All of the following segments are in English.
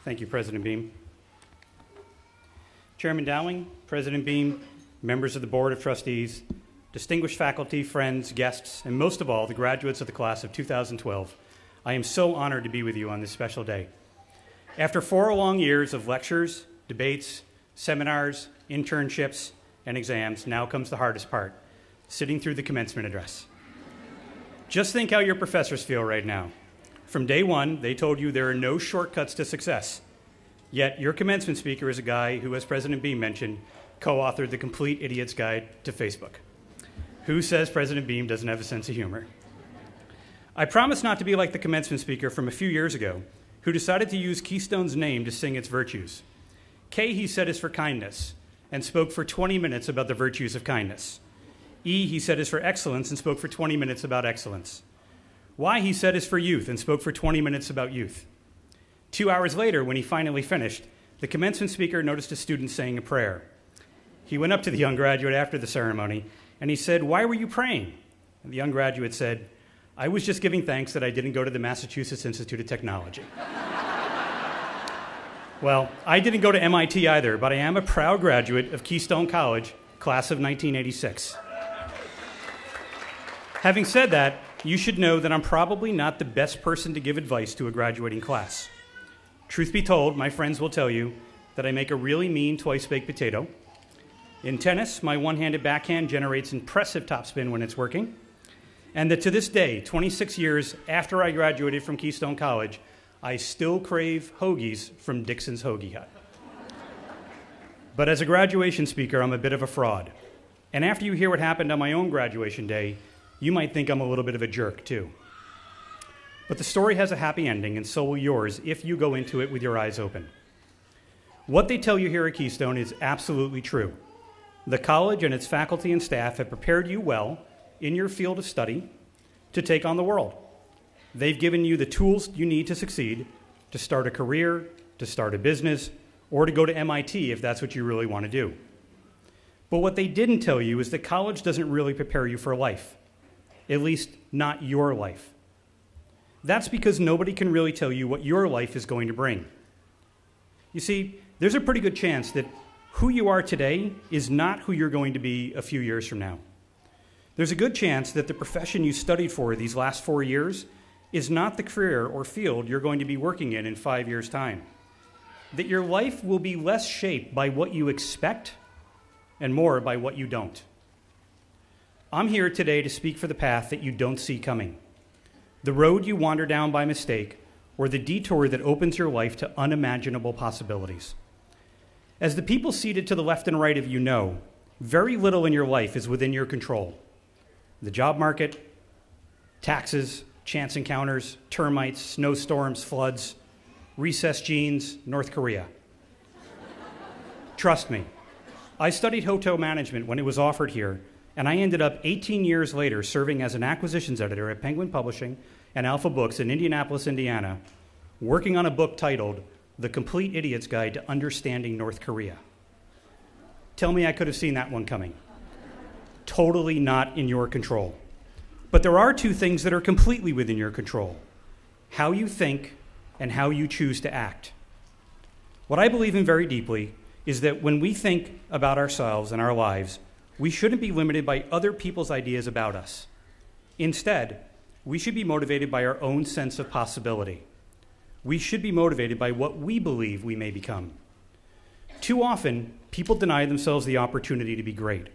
Thank you, President Beam. Chairman Dowling, President Beam, members of the Board of Trustees, distinguished faculty, friends, guests, and most of all, the graduates of the class of 2012, I am so honored to be with you on this special day. After 4 long years of lectures, debates, seminars, internships, and exams, now comes the hardest part, sitting through the commencement address. Just think how your professors feel right now. From day one, they told you there are no shortcuts to success. Yet your commencement speaker is a guy who, as President Beam mentioned, co-authored The Complete Idiot's Guide to Facebook. Who says President Beam doesn't have a sense of humor? I promise not to be like the commencement speaker from a few years ago, who decided to use Keystone's name to sing its virtues. K, he said, is for kindness, and spoke for 20 minutes about the virtues of kindness. E, he said, is for excellence, and spoke for 20 minutes about excellence. Y, he said, is for youth, and spoke for 20 minutes about youth. 2 hours later, when he finally finished, the commencement speaker noticed a student saying a prayer. He went up to the young graduate after the ceremony, and he said, "Why were you praying?" And the young graduate said, "I was just giving thanks that I didn't go to the Massachusetts Institute of Technology." Well, I didn't go to MIT either, but I am a proud graduate of Keystone College, class of 1986. Having said that, you should know that I'm probably not the best person to give advice to a graduating class. Truth be told, my friends will tell you that I make a really mean twice-baked potato. In tennis, my one-handed backhand generates impressive topspin when it's working, and that to this day, 26 years after I graduated from Keystone College, I still crave hoagies from Dixon's Hoagie Hut. But as a graduation speaker, I'm a bit of a fraud. And after you hear what happened on my own graduation day, you might think I'm a little bit of a jerk, too. But the story has a happy ending, and so will yours if you go into it with your eyes open. What they tell you here at Keystone is absolutely true. The college and its faculty and staff have prepared you well in your field of study to take on the world. They've given you the tools you need to succeed, to start a career, to start a business, or to go to MIT if that's what you really want to do. But what they didn't tell you is that college doesn't really prepare you for life. At least, not your life. That's because nobody can really tell you what your life is going to bring. You see, there's a pretty good chance that who you are today is not who you're going to be a few years from now. There's a good chance that the profession you studied for these last 4 years is not the career or field you're going to be working in 5 years' time. That your life will be less shaped by what you expect and more by what you don't. I'm here today to speak for the path that you don't see coming, the road you wander down by mistake, or the detour that opens your life to unimaginable possibilities. As the people seated to the left and right of you know, very little in your life is within your control. The job market, taxes, chance encounters, termites, snowstorms, floods, recessed genes, North Korea. Trust me, I studied hotel management when it was offered here, and I ended up 18 years later serving as an acquisitions editor at Penguin Publishing and Alpha Books in Indianapolis, Indiana, working on a book titled The Complete Idiot's Guide to Understanding North Korea. Tell me I could have seen that one coming. Totally not in your control. But there are two things that are completely within your control: how you think and how you choose to act. What I believe in very deeply is that when we think about ourselves and our lives, we shouldn't be limited by other people's ideas about us. Instead, we should be motivated by our own sense of possibility. We should be motivated by what we believe we may become. Too often, people deny themselves the opportunity to be great.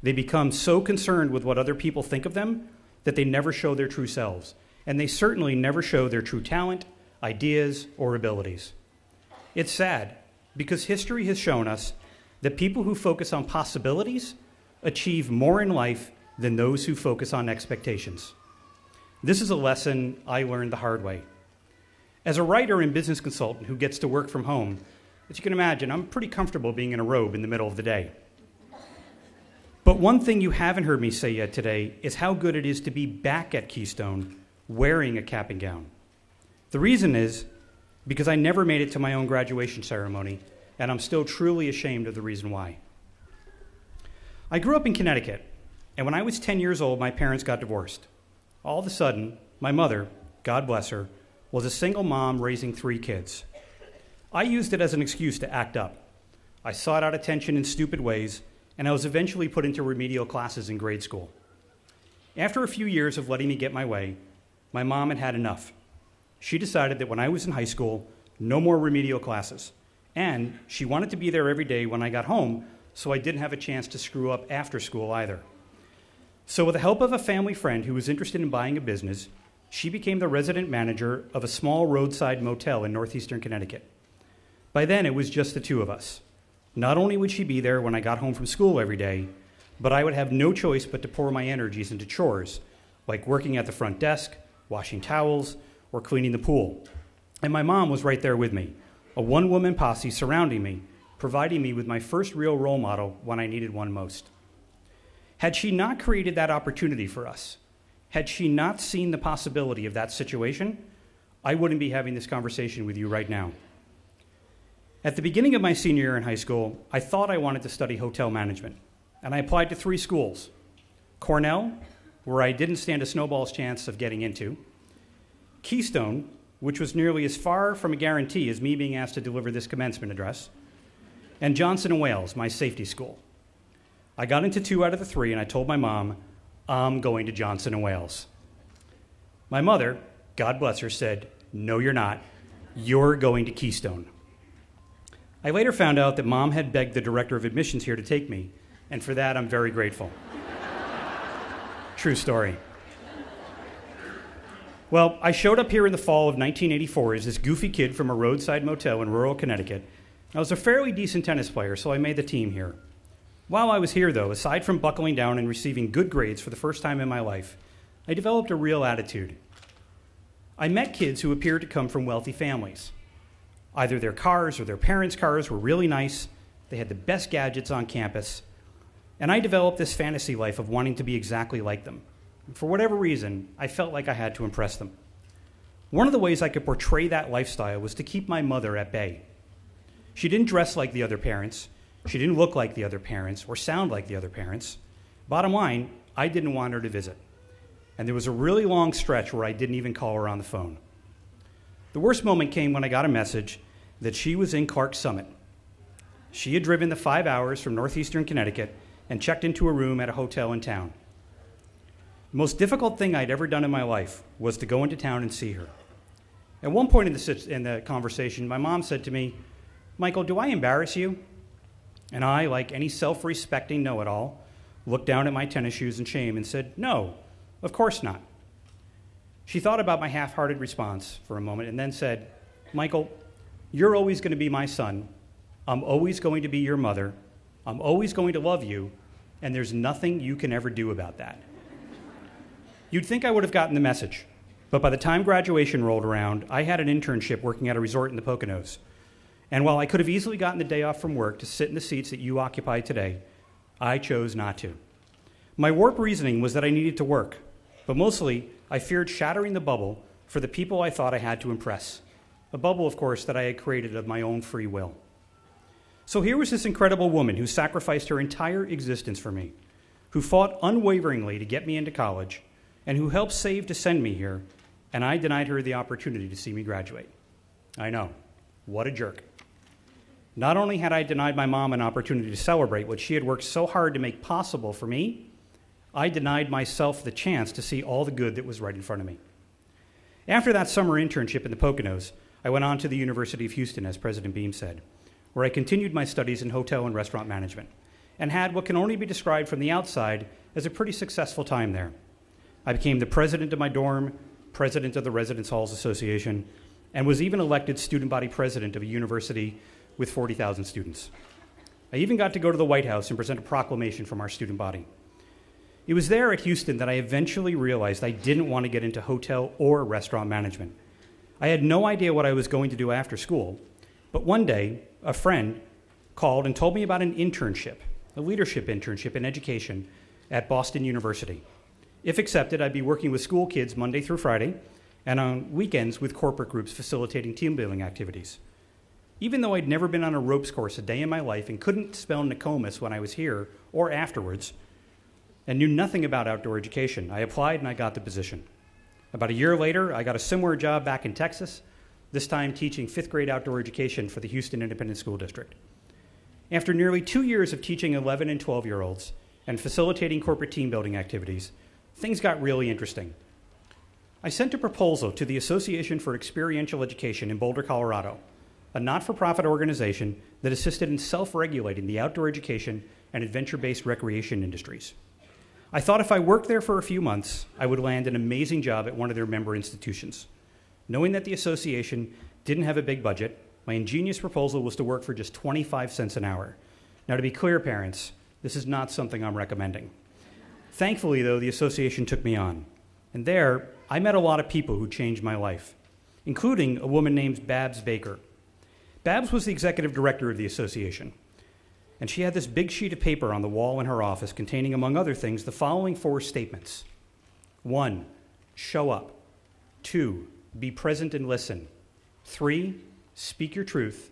They become so concerned with what other people think of them that they never show their true selves, and they certainly never show their true talent, ideas, or abilities. It's sad, because history has shown us that people who focus on possibilities achieve more in life than those who focus on expectations. This is a lesson I learned the hard way. As a writer and business consultant who gets to work from home, as you can imagine, I'm pretty comfortable being in a robe in the middle of the day. But one thing you haven't heard me say yet today is how good it is to be back at Keystone wearing a cap and gown. The reason is because I never made it to my own graduation ceremony, and I'm still truly ashamed of the reason why. I grew up in Connecticut, and when I was 10 years old, my parents got divorced. All of a sudden, my mother, God bless her, was a single mom raising 3 kids. I used it as an excuse to act up. I sought out attention in stupid ways, and I was eventually put into remedial classes in grade school. After a few years of letting me get my way, my mom had had enough. She decided that when I was in high school, no more remedial classes, and she wanted to be there every day when I got home so I didn't have a chance to screw up after school either. So with the help of a family friend who was interested in buying a business, she became the resident manager of a small roadside motel in northeastern Connecticut. By then, it was just the two of us. Not only would she be there when I got home from school every day, but I would have no choice but to pour my energies into chores, like working at the front desk, washing towels, or cleaning the pool. And my mom was right there with me, a one-woman posse surrounding me, providing me with my first real role model when I needed one most. Had she not created that opportunity for us, had she not seen the possibility of that situation, I wouldn't be having this conversation with you right now. At the beginning of my senior year in high school, I thought I wanted to study hotel management, and I applied to 3 schools. Cornell, where I didn't stand a snowball's chance of getting into; Keystone, which was nearly as far from a guarantee as me being asked to deliver this commencement address; and Johnson & Wales, my safety school. I got into 2 out of the 3, and I told my mom, I'm going to Johnson & Wales. My mother, God bless her, said, no, you're not. You're going to Keystone. I later found out that Mom had begged the director of admissions here to take me, and for that, I'm very grateful. True story. Well, I showed up here in the fall of 1984 as this goofy kid from a roadside motel in rural Connecticut. I was a fairly decent tennis player, so I made the team here. While I was here, though, aside from buckling down and receiving good grades for the first time in my life, I developed a real attitude. I met kids who appeared to come from wealthy families. Either their cars or their parents' cars were really nice, they had the best gadgets on campus, and I developed this fantasy life of wanting to be exactly like them. For whatever reason, I felt like I had to impress them. One of the ways I could portray that lifestyle was to keep my mother at bay. She didn't dress like the other parents. She didn't look like the other parents or sound like the other parents. Bottom line, I didn't want her to visit. And there was a really long stretch where I didn't even call her on the phone. The worst moment came when I got a message that she was in Clark Summit. She had driven the 5 hours from northeastern Connecticut and checked into a room at a hotel in town. The most difficult thing I'd ever done in my life was to go into town and see her. At one point in the conversation, my mom said to me, Michael, do I embarrass you? And I, like any self-respecting know-it-all, looked down at my tennis shoes in shame and said, no, of course not. She thought about my half-hearted response for a moment and then said, Michael, you're always going to be my son. I'm always going to be your mother. I'm always going to love you, and there's nothing you can ever do about that. You'd think I would have gotten the message, but by the time graduation rolled around, I had an internship working at a resort in the Poconos. And while I could have easily gotten the day off from work to sit in the seats that you occupy today, I chose not to. My warped reasoning was that I needed to work, but mostly I feared shattering the bubble for the people I thought I had to impress. A bubble, of course, that I had created of my own free will. So here was this incredible woman who sacrificed her entire existence for me, who fought unwaveringly to get me into college, and who helped save to send me here, and I denied her the opportunity to see me graduate. I know, what a jerk. Not only had I denied my mom an opportunity to celebrate what she had worked so hard to make possible for me, I denied myself the chance to see all the good that was right in front of me. After that summer internship in the Poconos, I went on to the University of Houston, as President Beam said, where I continued my studies in hotel and restaurant management, and had what can only be described from the outside as a pretty successful time there. I became the president of my dorm, president of the Residence Halls Association, and was even elected student body president of a university with 40,000 students. I even got to go to the White House and present a proclamation from our student body. It was there at Houston that I eventually realized I didn't want to get into hotel or restaurant management. I had no idea what I was going to do after school, but one day, a friend called and told me about an internship, a leadership internship in education at Boston University. If accepted, I'd be working with school kids Monday through Friday, and on weekends with corporate groups facilitating team building activities. Even though I'd never been on a ropes course a day in my life and couldn't spell Nokomis when I was here or afterwards, and knew nothing about outdoor education, I applied and I got the position. About a year later, I got a similar job back in Texas, this time teaching 5th grade outdoor education for the Houston Independent School District. After nearly 2 years of teaching 11 and 12-year-olds and facilitating corporate team building activities, things got really interesting. I sent a proposal to the Association for Experiential Education in Boulder, Colorado, a not-for-profit organization that assisted in self-regulating the outdoor education and adventure-based recreation industries. I thought if I worked there for a few months, I would land an amazing job at one of their member institutions. Knowing that the association didn't have a big budget, my ingenious proposal was to work for just 25 cents an hour. Now, to be clear, parents, this is not something I'm recommending. Thankfully, though, the association took me on. And there, I met a lot of people who changed my life, including a woman named Babs Baker. Babs was the executive director of the association, and she had this big sheet of paper on the wall in her office containing, among other things, the following 4 statements. 1, show up. 2, be present and listen. 3, speak your truth.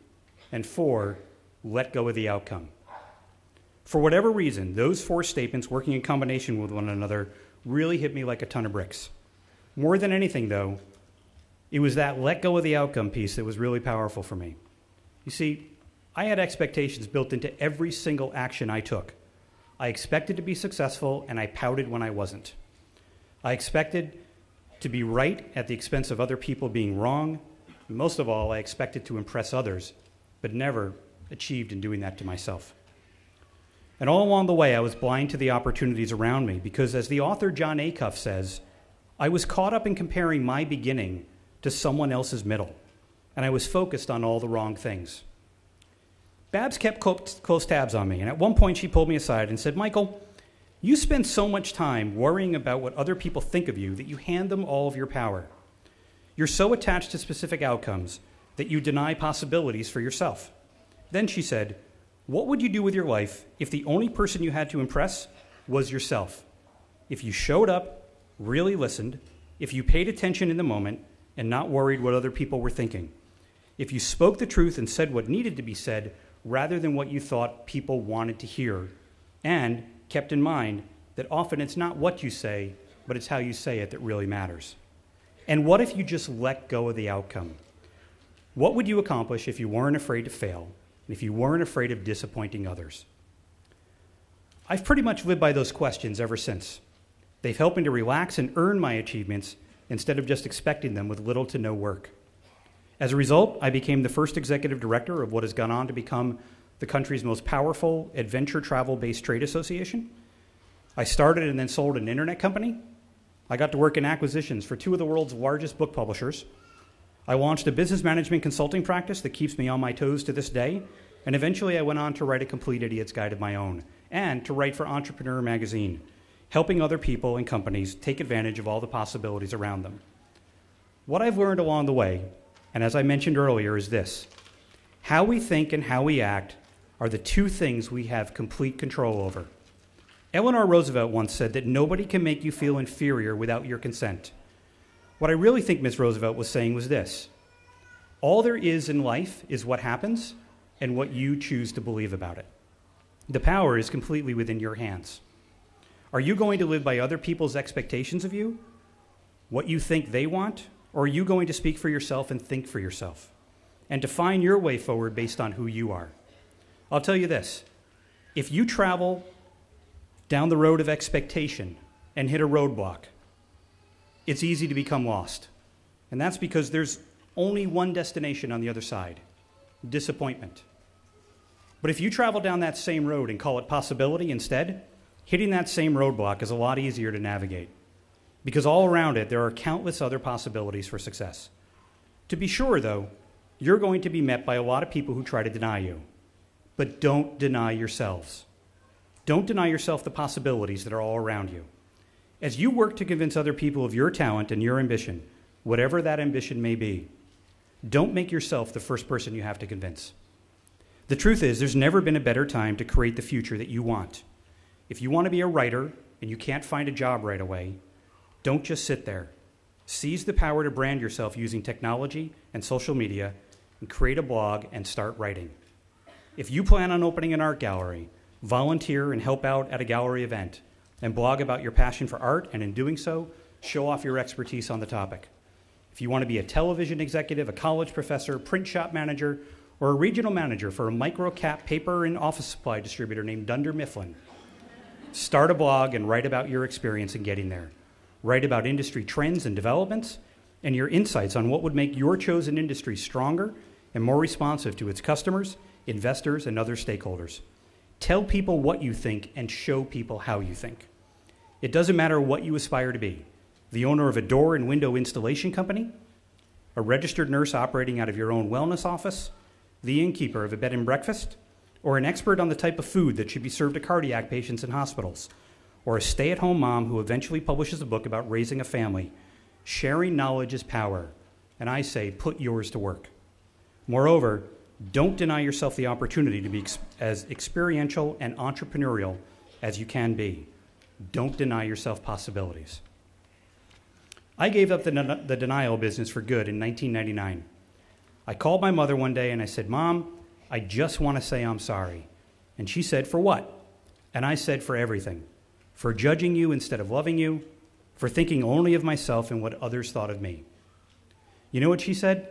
And 4, let go of the outcome. For whatever reason, those 4 statements working in combination with one another really hit me like a ton of bricks. More than anything, though, it was that let go of the outcome piece that was really powerful for me. You see, I had expectations built into every single action I took. I expected to be successful, and I pouted when I wasn't. I expected to be right at the expense of other people being wrong. And most of all, I expected to impress others, but never achieved in doing that to myself. And all along the way, I was blind to the opportunities around me because, as the author John Acuff says, I was caught up in comparing my beginning to someone else's middle, and I was focused on all the wrong things. Babs kept close tabs on me, and at one point she pulled me aside and said, Michael, you spend so much time worrying about what other people think of you that you hand them all of your power. You're so attached to specific outcomes that you deny possibilities for yourself. Then she said, what would you do with your life if the only person you had to impress was yourself? If you showed up, really listened, if you paid attention in the moment and not worried what other people were thinking, if you spoke the truth and said what needed to be said rather than what you thought people wanted to hear, and kept in mind that often it's not what you say, but it's how you say it that really matters. And what if you just let go of the outcome? What would you accomplish if you weren't afraid to fail, and if you weren't afraid of disappointing others? I've pretty much lived by those questions ever since. They've helped me to relax and earn my achievements instead of just expecting them with little to no work. As a result, I became the first executive director of what has gone on to become the country's most powerful adventure travel-based trade association. I started and then sold an internet company. I got to work in acquisitions for 2 of the world's largest book publishers. I launched a business management consulting practice that keeps me on my toes to this day, and eventually I went on to write a complete idiot's guide of my own, and to write for Entrepreneur magazine, helping other people and companies take advantage of all the possibilities around them. What I've learned along the way, and as I mentioned earlier, is this: how we think and how we act are the 2 things we have complete control over. Eleanor Roosevelt once said that nobody can make you feel inferior without your consent. What I really think Ms. Roosevelt was saying was this: all there is in life is what happens and what you choose to believe about it. The power is completely within your hands. Are you going to live by other people's expectations of you, what you think they want, or are you going to speak for yourself and think for yourself, and define your way forward based on who you are? I'll tell you this: if you travel down the road of expectation and hit a roadblock, it's easy to become lost. And that's because there's only one destination on the other side: disappointment. But if you travel down that same road and call it possibility instead, hitting that same roadblock is a lot easier to navigate, because all around it there are countless other possibilities for success. To be sure, though, you're going to be met by a lot of people who try to deny you. But don't deny yourselves. Don't deny yourself the possibilities that are all around you. As you work to convince other people of your talent and your ambition, whatever that ambition may be, don't make yourself the first person you have to convince. The truth is, there's never been a better time to create the future that you want. If you want to be a writer and you can't find a job right away, don't just sit there. Seize the power to brand yourself using technology and social media, and create a blog and start writing. If you plan on opening an art gallery, volunteer and help out at a gallery event, and blog about your passion for art, and in doing so, show off your expertise on the topic. If you want to be a television executive, a college professor, print shop manager, or a regional manager for a micro-cap paper and office supply distributor named Dunder Mifflin, start a blog and write about your experience in getting there. Write about industry trends and developments and your insights on what would make your chosen industry stronger and more responsive to its customers, investors, and other stakeholders. Tell people what you think and show people how you think. It doesn't matter what you aspire to be. The owner of a door and window installation company, a registered nurse operating out of your own wellness office, the innkeeper of a bed and breakfast, or an expert on the type of food that should be served to cardiac patients in hospitals, or a stay-at-home mom who eventually publishes a book about raising a family. Sharing knowledge is power, and I say put yours to work. Moreover, don't deny yourself the opportunity to be as experiential and entrepreneurial as you can be. Don't deny yourself possibilities. I gave up the denial business for good in 1999. I called my mother one day and I said, "Mom, I just want to say I'm sorry." And she said, "For what?" And I said, "For everything. For judging you instead of loving you, for thinking only of myself and what others thought of me." You know what she said?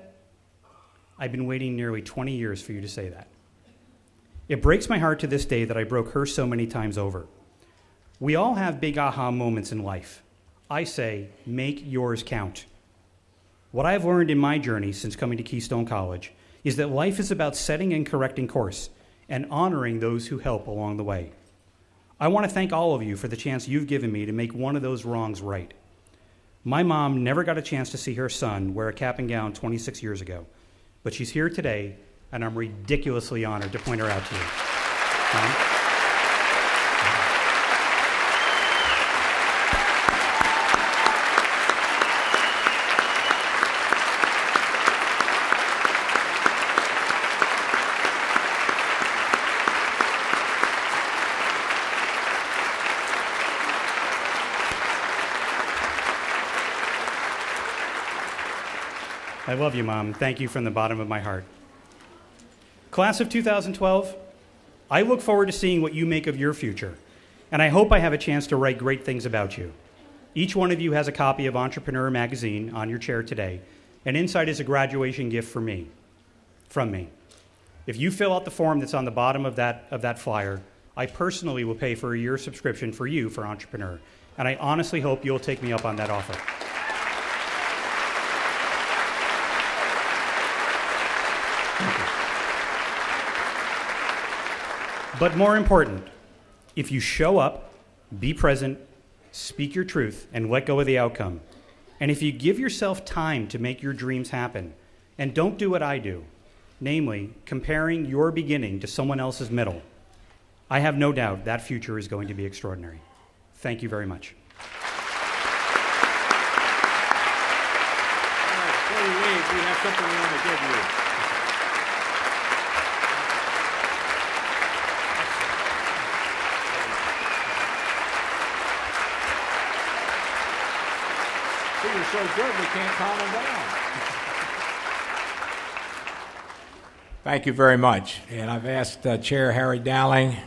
"I've been waiting nearly 20 years for you to say that." It breaks my heart to this day that I broke her so many times over. We all have big aha moments in life. I say, make yours count. What I've learned in my journey since coming to Keystone College is that life is about setting and correcting course and honoring those who help along the way. I want to thank all of you for the chance you've given me to make one of those wrongs right. My mom never got a chance to see her son wear a cap and gown 26 years ago, but she's here today, and I'm ridiculously honored to point her out to you. Mom? I love you, Mom. Thank you from the bottom of my heart. Class of 2012, I look forward to seeing what you make of your future, and I hope I have a chance to write great things about you. Each one of you has a copy of Entrepreneur magazine on your chair today, and inside is a graduation gift from me. If you fill out the form that's on the bottom of that flyer, I personally will pay for a year subscription for you for Entrepreneur, and I honestly hope you'll take me up on that offer. But more important, if you show up, be present, speak your truth, and let go of the outcome, and if you give yourself time to make your dreams happen, and don't do what I do, namely comparing your beginning to someone else's middle, I have no doubt that future is going to be extraordinary. Thank you very much. All right, before you leave, we have something we want to give you. You're so good, we can't calm him down. Thank you very much. And I've asked Chair Harry Dowling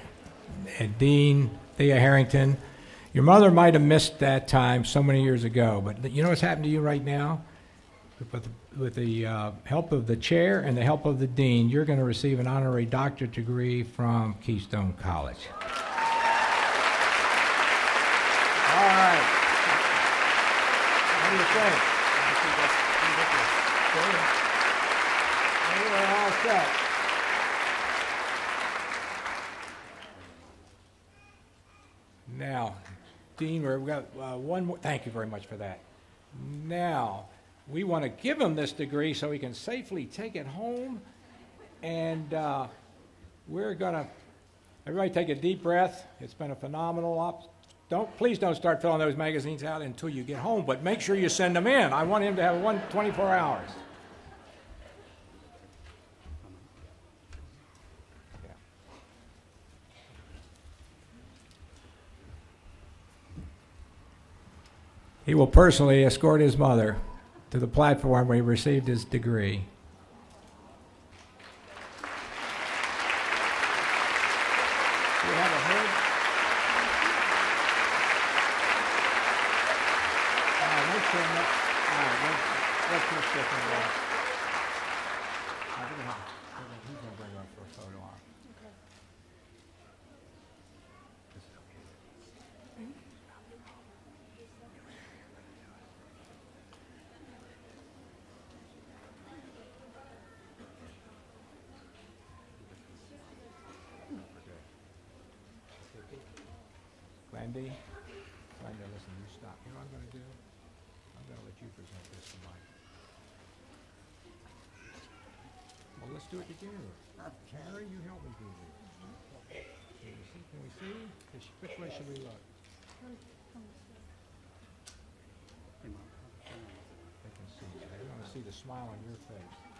and Dean Thea Harrington. Your mother might have missed that time so many years ago, but you know what's happened to you right now? With the help of the chair and the help of the dean, you're going to receive an honorary doctorate degree from Keystone College. All right. What do you think? We're all set. Now, Dean, we've got one more. Thank you very much for that. Now, we want to give him this degree so he can safely take it home. And we're going to, everybody take a deep breath. It's been a phenomenal Please don't start filling those magazines out until you get home, but make sure you send them in. I want him to have 24 hours. Yeah. He will personally escort his mother to the platform where he received his degree. Do you have a hood? Let's Wendy, listen, you stop. You know what I'm going to do? I'm going to let you present this to Mike. Well, let's do it together. Carrie, you help me do this. Can we see? Which way should we look? They can see. They want to see the smile on your face.